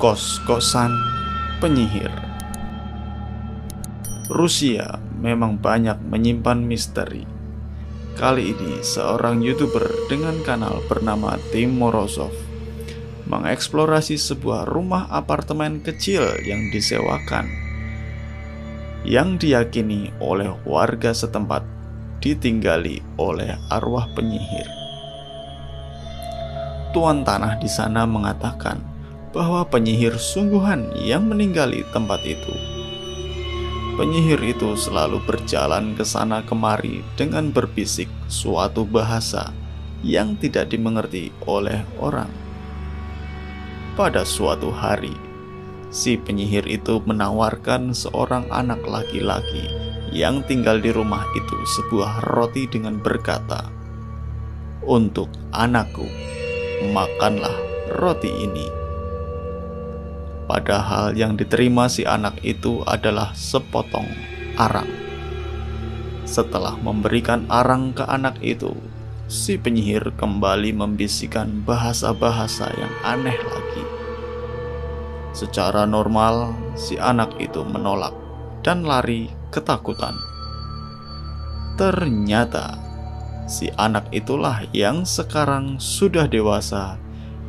Kos-kosan penyihir. Rusia memang banyak menyimpan misteri. Kali ini seorang YouTuber dengan kanal bernama Tim Morozov mengeksplorasi sebuah rumah apartemen kecil yang disewakan, yang diyakini oleh warga setempat ditinggali oleh arwah penyihir. Tuan tanah di sana mengatakan bahwa penyihir sungguhan yang meninggali tempat itu. Penyihir itu selalu berjalan ke sana kemari dengan berbisik suatu bahasa yang tidak dimengerti oleh orang. Pada suatu hari, si penyihir itu menawarkan seorang anak laki-laki yang tinggal di rumah itu sebuah roti dengan berkata, "Untuk anakku, makanlah roti ini." Padahal yang diterima si anak itu adalah sepotong arang. Setelah memberikan arang ke anak itu, si penyihir kembali membisikkan bahasa-bahasa yang aneh lagi. Secara normal, si anak itu menolak dan lari ketakutan. Ternyata, si anak itulah yang sekarang sudah dewasa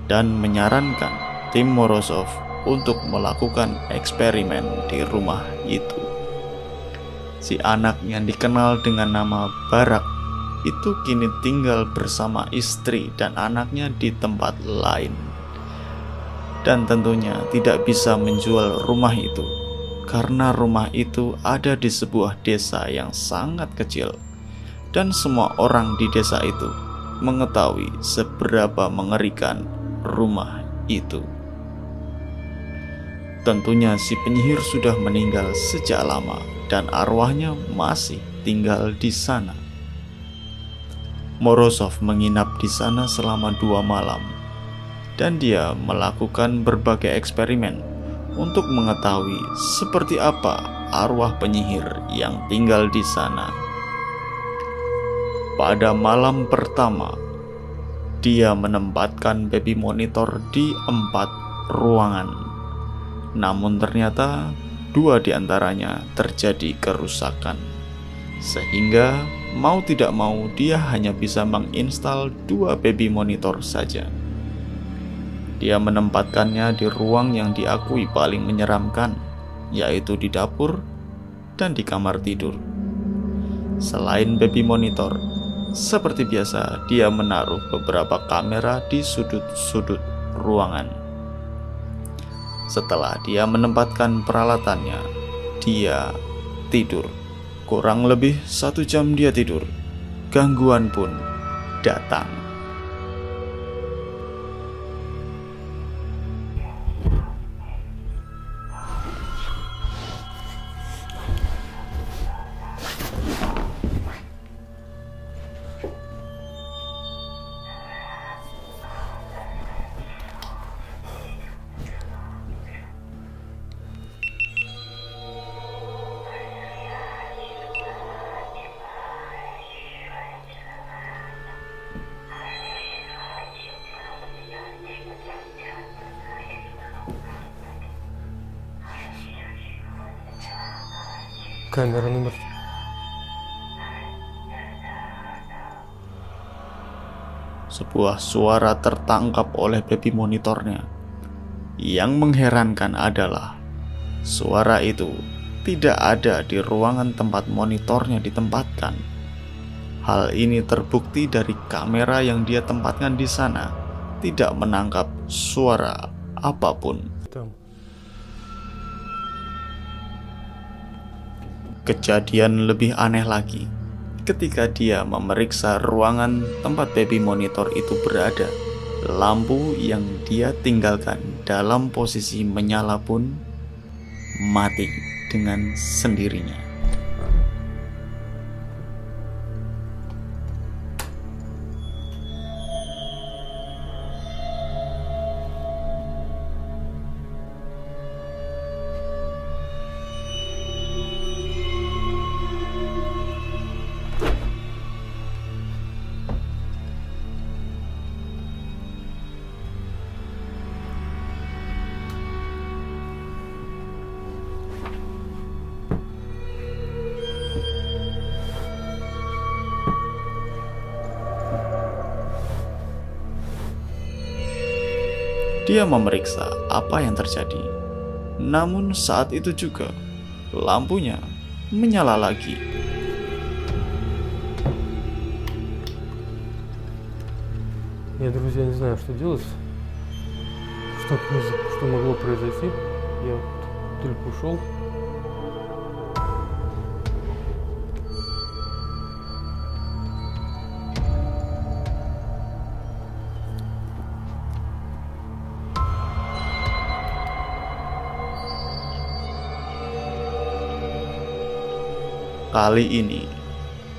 dan menyarankan Tim Morozov untuk melakukan eksperimen di rumah itu. Si anak yang dikenal dengan nama Barak itu kini tinggal bersama istri dan anaknya di tempat lain, dan tentunya tidak bisa menjual rumah itu karena rumah itu ada di sebuah desa yang sangat kecil, dan semua orang di desa itu mengetahui seberapa mengerikan rumah itu. Tentunya si penyihir sudah meninggal sejak lama dan arwahnya masih tinggal di sana. Morozov menginap di sana selama 2 malam dan dia melakukan berbagai eksperimen untuk mengetahui seperti apa arwah penyihir yang tinggal di sana. Pada malam pertama, dia menempatkan baby monitor di 4 ruangan. Namun ternyata 2 diantaranya terjadi kerusakan, sehingga mau tidak mau dia hanya bisa menginstal 2 baby monitor saja. Dia menempatkannya di ruang yang diakui paling menyeramkan, yaitu di dapur dan di kamar tidur. Selain baby monitor, seperti biasa dia menaruh beberapa kamera di sudut-sudut ruangan. Setelah dia menempatkan peralatannya, dia tidur. Kurang lebih 1 jam dia tidur, gangguan pun datang. Kamera nomor Sebuah suara tertangkap oleh baby monitornya. Yang mengherankan adalah suara itu tidak ada di ruangan tempat monitornya ditempatkan. Hal ini terbukti dari kamera yang dia tempatkan di sana tidak menangkap suara apapun. Kejadian lebih aneh lagi ketika dia memeriksa ruangan tempat baby monitor itu berada. Lampu yang dia tinggalkan dalam posisi menyala pun mati dengan sendirinya. Dia memeriksa apa yang terjadi. Namun saat itu juga lampunya menyala lagi. Я, друзья, не знаю, что делать. Что могло произойти. Я только ушел. Kali ini,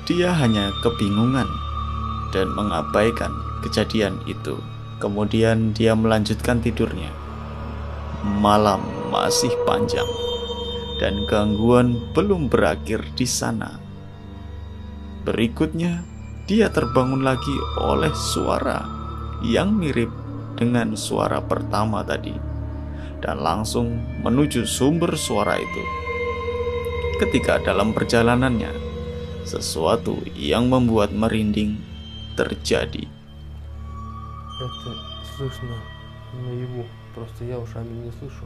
dia hanya kebingungan dan mengabaikan kejadian itu. Kemudian dia melanjutkan tidurnya. Malam masih panjang dan gangguan belum berakhir di sana. Berikutnya, dia terbangun lagi oleh suara yang mirip dengan suara pertama tadi dan langsung menuju sumber suara itu. Ketika dalam perjalanannya, sesuatu yang membuat merinding terjadi. Это слышно наяву. Просто я ушами не слышу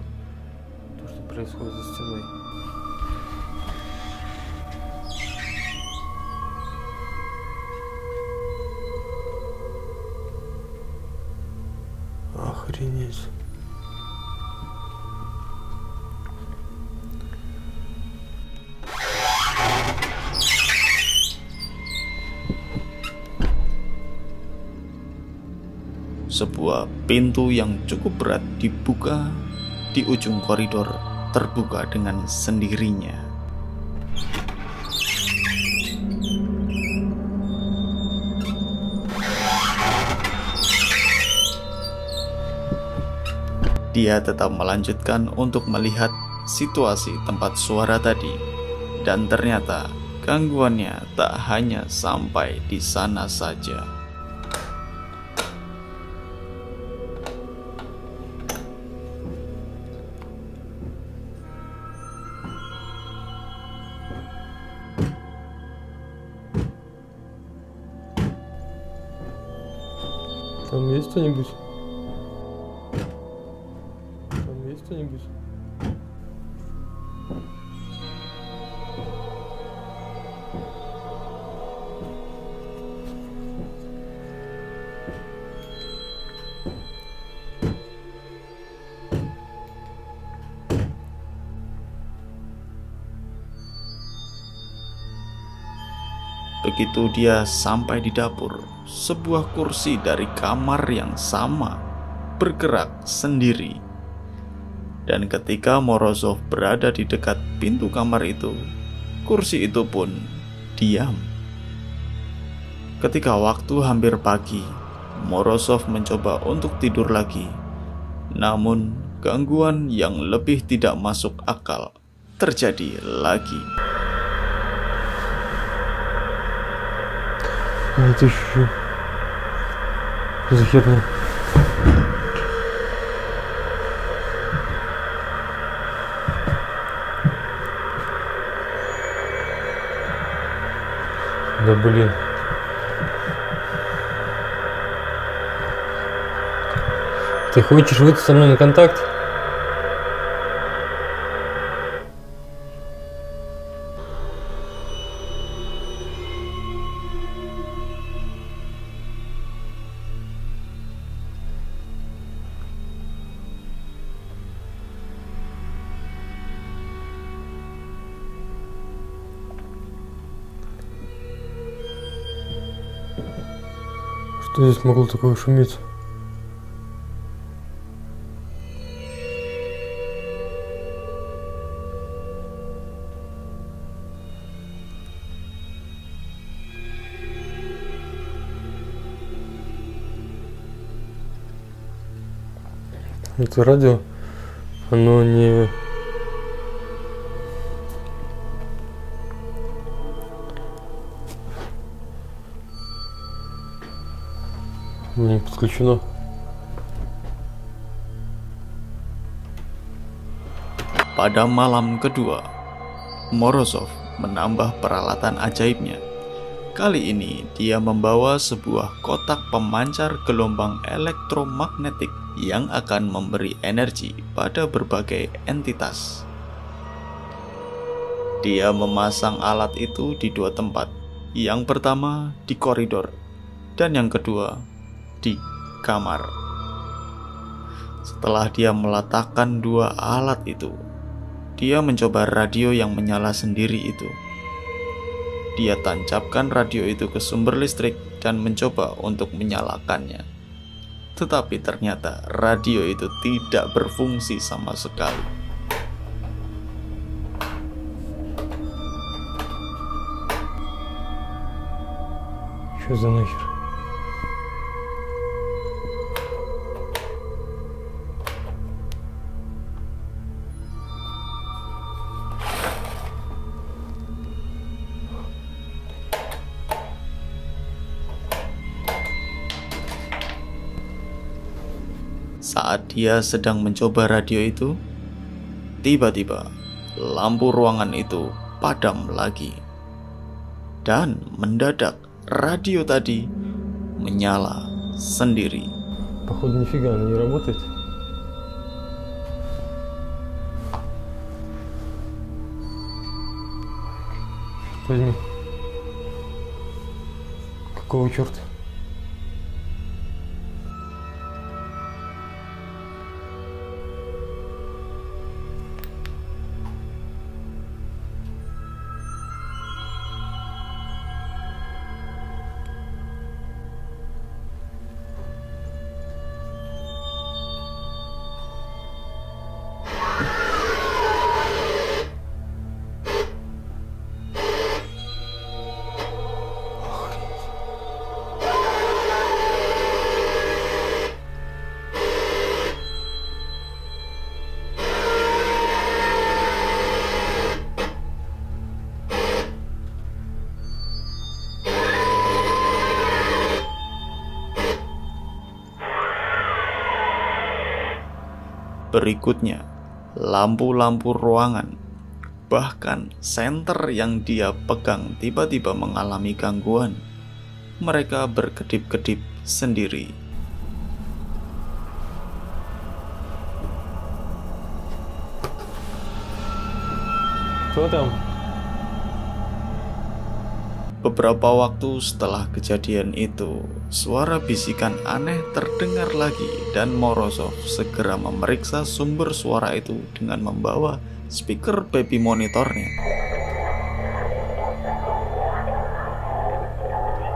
то, что происходит за стеной. Охренеть. Sebuah pintu yang cukup berat dibuka di ujung koridor, terbuka dengan sendirinya. Dia tetap melanjutkan untuk melihat situasi tempat suara tadi, dan ternyata gangguannya tak hanya sampai di sana saja. Там есть кто-нибудь? Там есть кто-нибудь? Begitu dia sampai di dapur, sebuah kursi dari kamar yang sama bergerak sendiri. Dan ketika Morozov berada di dekat pintu kamar itu, kursi itu pun diam. Ketika waktu hampir pagi, Morozov mencoba untuk tidur lagi. Namun, gangguan yang lebih tidak masuk akal terjadi lagi. Это еще за херня. Да блин. Ты хочешь выйти со мной на контакт? Что здесь могло такое шуметь? Это радио, оно не... не подключено. Pada malam kedua, Morozov menambah peralatan ajaibnya. Kali ini dia membawa sebuah kotak pemancar gelombang elektromagnetik yang akan memberi energi pada berbagai entitas. Dia memasang alat itu di dua tempat. Yang pertama di koridor, dan yang kedua di kamar. Setelah dia meletakkan dua alat itu, dia mencoba radio yang menyala sendiri itu. Dia tancapkan radio itu ke sumber listrik dan mencoba untuk menyalakannya. Tetapi ternyata radio itu tidak berfungsi sama sekali. Что за нахер? Saat dia sedang mencoba radio itu, tiba-tiba lampu ruangan itu padam lagi. Dan mendadak radio tadi menyala sendiri. Походу нифига она не работает. Возьми. Какого черта? Berikutnya, lampu-lampu ruangan, bahkan senter yang dia pegang tiba-tiba mengalami gangguan. Mereka berkedip-kedip sendiri. Кто там? Beberapa waktu setelah kejadian itu, suara bisikan aneh terdengar lagi dan Morozov segera memeriksa sumber suara itu dengan membawa speaker baby monitornya.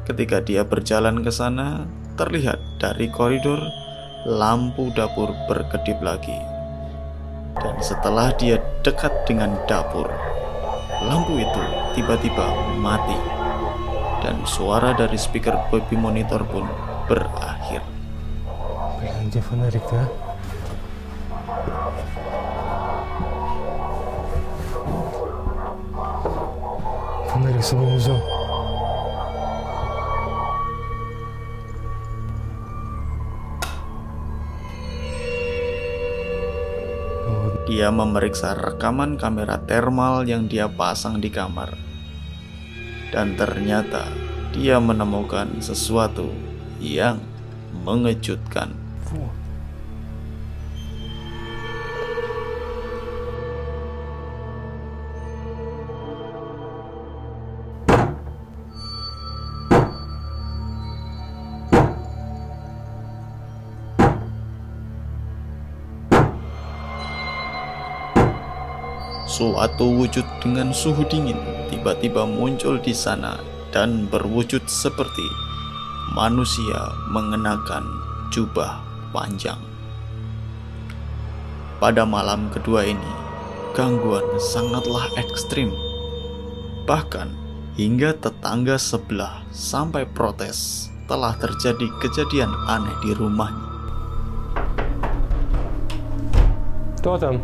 Ketika dia berjalan ke sana, terlihat dari koridor lampu dapur berkedip lagi. Dan setelah dia dekat dengan dapur, lampu itu tiba-tiba mati. Dan suara dari speaker baby monitor pun berakhir. Блин, где фонарик-то, а? Фонарик с собой не взял. Dia memeriksa rekaman kamera termal yang dia pasang di kamar. Dan ternyata dia menemukan sesuatu yang mengejutkan. Suatu wujud dengan suhu dingin tiba-tiba muncul di sana dan berwujud seperti manusia mengenakan jubah panjang. Pada malam kedua ini, gangguan sangatlah ekstrim. Bahkan hingga tetangga sebelah sampai protes telah terjadi kejadian aneh di rumahnya. Кто там?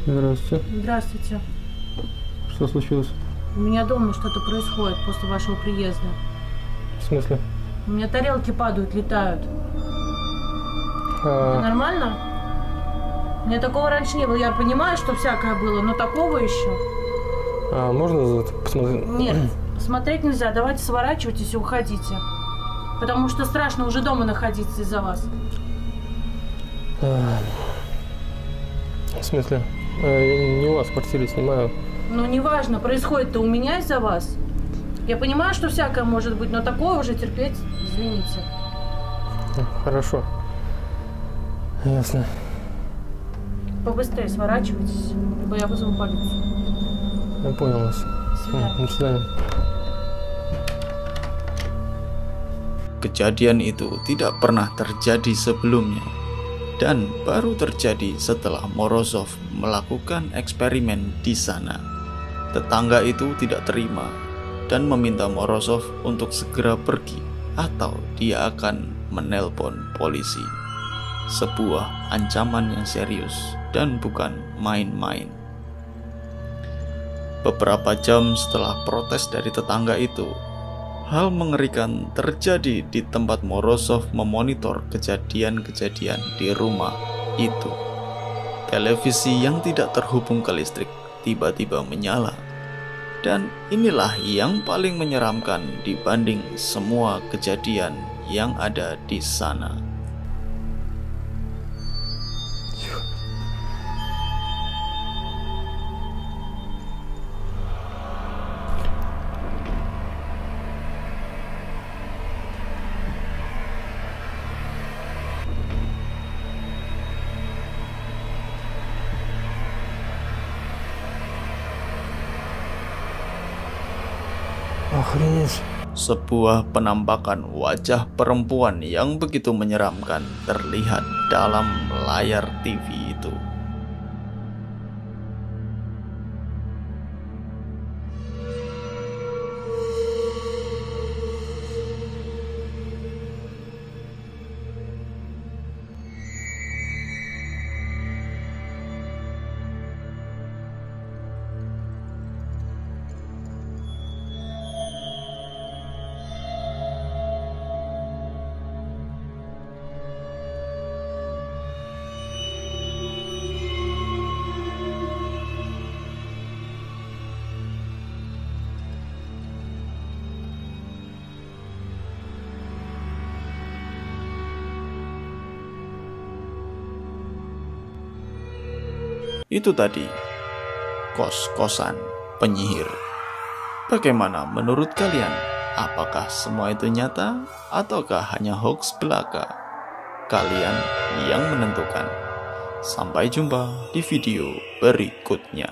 Здравствуйте. Здравствуйте. Что случилось? У меня дома что-то происходит после вашего приезда. В смысле? У меня тарелки падают, летают. Это нормально? У меня такого раньше не было. Я понимаю, что всякое было, но такого еще. Можно посмотреть? Нет, Смотреть нельзя, давайте сворачивайтесь и уходите. Потому что страшно уже дома находиться из-за вас. В смысле? Я не у вас в квартире снимаю. Ну, неважно, происходит-то у меня из-за вас. Я понимаю, что всякое может быть, но такое уже терпеть, извините. Хорошо. Ясно. Побыстрее сворачивайтесь, либо я вызову полицию. Я понял вас. До свидания. До свидания. Kejadian itu tidak pernah terjadi sebelumnya dan baru terjadi setelah Morozov melakukan eksperimen di sana. Tetangga itu tidak terima dan meminta Morozov untuk segera pergi atau dia akan menelpon polisi. Sebuah ancaman yang serius dan bukan main-main. Beberapa jam setelah protes dari tetangga itu, hal mengerikan terjadi di tempat Morozov memonitor kejadian-kejadian di rumah itu. Televisi yang tidak terhubung ke listrik tiba-tiba menyala. Dan inilah yang paling menyeramkan dibanding semua kejadian yang ada di sana. Охренеть. Sebuah penampakan wajah perempuan yang begitu menyeramkan terlihat dalam layar TV itu. Itu tadi, kos-kosan penyihir. Bagaimana menurut kalian? Apakah semua itu nyata ataukah hanya hoax belaka? Kalian yang menentukan. Sampai jumpa di video berikutnya.